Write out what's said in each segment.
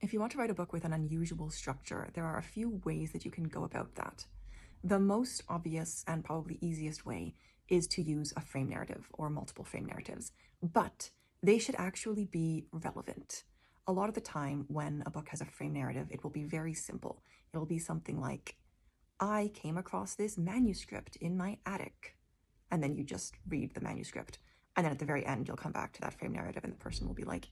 If you want to write a book with an unusual structure, there are a few ways that you can go about that. The most obvious and probably easiest way is to use a frame narrative or multiple frame narratives, but they should actually be relevant. A lot of the time when a book has a frame narrative, it will be very simple. It'll be something like, I came across this manuscript in my attic. And then you just read the manuscript. And then at the very end, you'll come back to that frame narrative and the person will be like,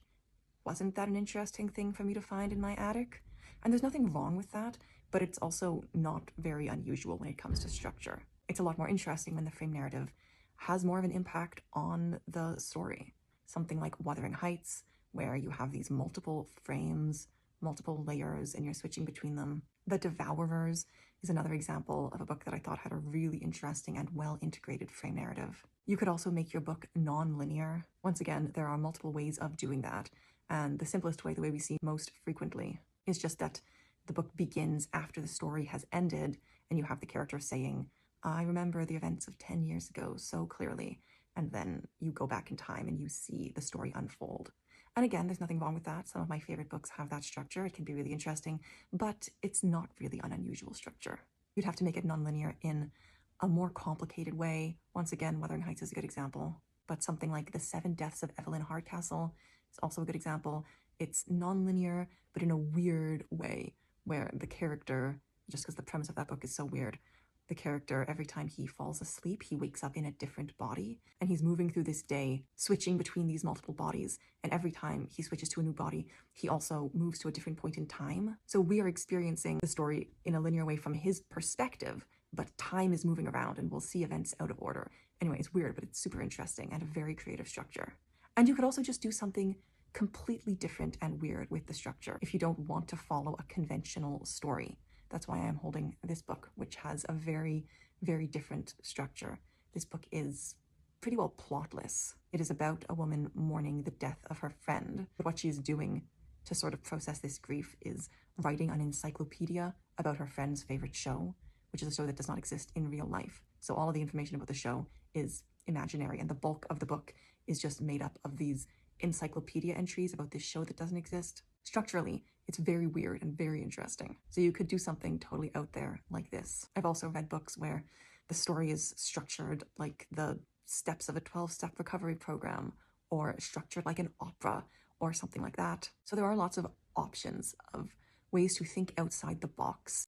wasn't that an interesting thing for me to find in my attic? And there's nothing wrong with that, but it's also not very unusual when it comes to structure. It's a lot more interesting when the frame narrative has more of an impact on the story. Something like Wuthering Heights, where you have these multiple frames, multiple layers, and you're switching between them. The Devourers is another example of a book that I thought had a really interesting and well-integrated frame narrative. You could also make your book non-linear. Once again, there are multiple ways of doing that, and the simplest way, the way we see most frequently, is just that the book begins after the story has ended, and you have the character saying, I remember the events of 10 years ago so clearly, and then you go back in time and you see the story unfold. And again, there's nothing wrong with that. Some of my favorite books have that structure. It can be really interesting, but it's not really an unusual structure. You'd have to make it nonlinear in a more complicated way. Once again, Wuthering Heights is a good example, but something like The Seven Deaths of Evelyn Hardcastle is also a good example. It's nonlinear, but in a weird way, where the character, just because the premise of that book is so weird, the character, every time he falls asleep, he wakes up in a different body, and he's moving through this day, switching between these multiple bodies, and every time he switches to a new body, he also moves to a different point in time. So we are experiencing the story in a linear way from his perspective, but time is moving around, and we'll see events out of order. Anyway, it's weird, but it's super interesting, and a very creative structure. And you could also just do something completely different and weird with the structure if you don't want to follow a conventional story. That's why I am holding this book, which has a very, very different structure. This book is pretty well plotless. It is about a woman mourning the death of her friend. But what she is doing to sort of process this grief is writing an encyclopedia about her friend's favorite show, which is a show that does not exist in real life. So all of the information about the show is imaginary, and the bulk of the book is just made up of these encyclopedia entries about this show that doesn't exist. Structurally, it's very weird and very interesting. So you could do something totally out there like this. I've also read books where the story is structured like the steps of a 12-step recovery program, or structured like an opera or something like that. So there are lots of options of ways to think outside the box